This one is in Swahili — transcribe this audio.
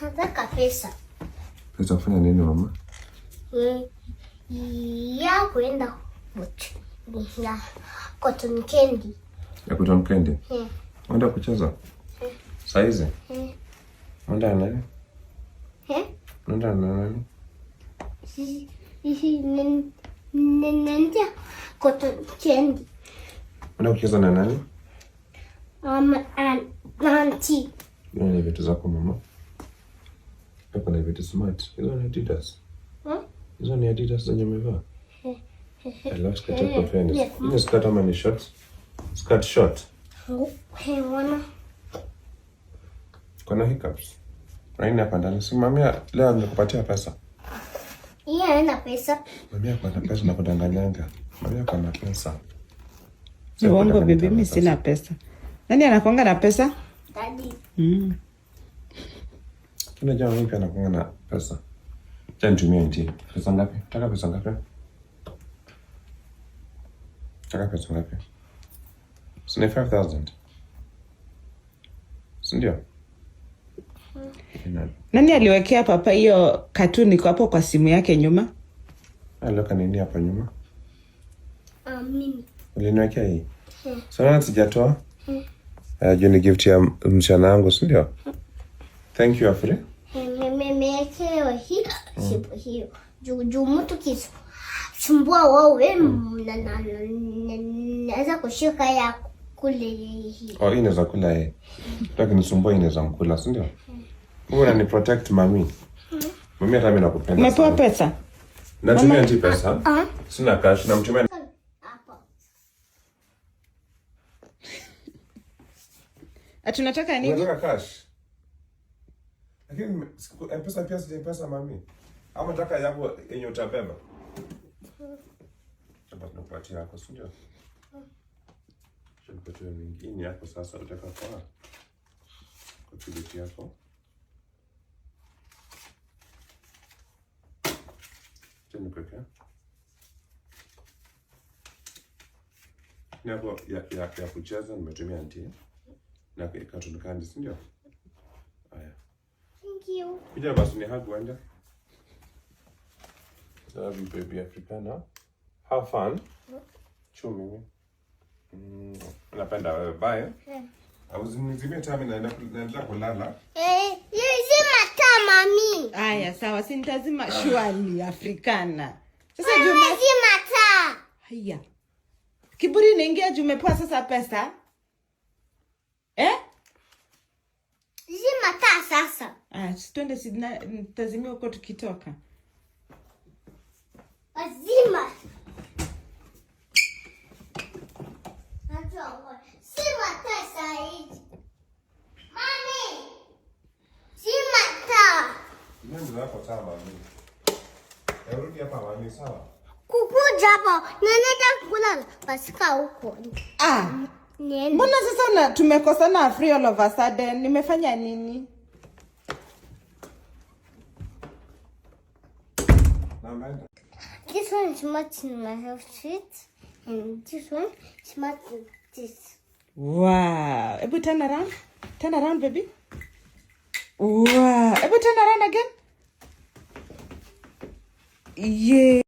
Nataka pesa. Pesa kufanya nini mama? Ya kuenda ya cotton candy. Ya cotton candy? Unaenda kucheza? Saizi? Unaenda na nani? Unaenda na nani? Nenda cotton candy. Unaenda kucheza na nani? Auntie. Ni vitu zako mama. Hapa ni vitu smart. Hizo ni Adidas. Hizo ni Adidas zenye umevaa. Alafu skirt yako fairness. Hiyo skirt ama ni short? Skirt short. Wana. Kuna hiccups. Raini hapa ndani. Si mamia leo nimekupatia pesa. Yeye hana pesa. Mamia kwa na pesa na kudanganyanga. Mamia kwa na pesa. Ni uongo bibi, mimi sina pesa. Nani anakuanga na pesa? Daddy. Kuna jamaa mimi anakuanga na pesa. Cha nitumie nje. Pesa ngapi? Taka pesa ngapi? Taka pesa ngapi? Sina 5,000. Sindio? Nani aliwekea papa hiyo katuni kwa hapo kwa simu yake nyuma? Aliweka nini hapa nyuma? Mimi. Uliniwekea hii? Sana sijatoa. Juu ni gift ya msichana wangu, sindio? Thank you, Afri. Nimewekewa hii sipo hiyo. Juu mtu kisumbua wewe naweza kushika ya kule hii. Oh, hii inaweza kula hii. Taki nisumbua inaweza mkula, sindio? Wewe unani protect mami. Mami hata mimi nakupenda. Umepewa pesa? Natumia nti pesa. Sina cash na mtumia. Tunataka nini? Unataka cash? Lakini pesa pia si pesa mami. Ama nataka yako yenye utabeba. Chapa tunakupatia yako, sindio? Chapa nyingine yako sasa utaka kwa kibeti yako. Tena kweka. Ni hapo ya kucheza nimetumia nti. Na cartoon candy, sindio? Haya. Thank you. Kuja basi ni hug wenda. Love you baby Africana. Have fun. Chumi. Napenda wewe, bye. Nizimie taa mimi naendelea kulala. Zima taa mami. Aya, sawa, si nitazima shwali Africana. Sasa zima taa. Haya. Kiburi inaingia juu umepewa sasa pesa? Zima taa sasa. Twende nitazimia huko tukitoka. Zima. Zima taa sahihi. Mami. Zima taa. Nenda hapo sawa mami. Rudi hapa mami, sawa? Kukuja hapo. Nenda kulala. Basi kaa huko. Mbona sasa tumekosana free all of a sudden? Nimefanya nini? This one is much in my outfit. And this one is much like this. Wow. Ebu turn around. Turn around, baby. Wow. Ebu turn around again. Yeah.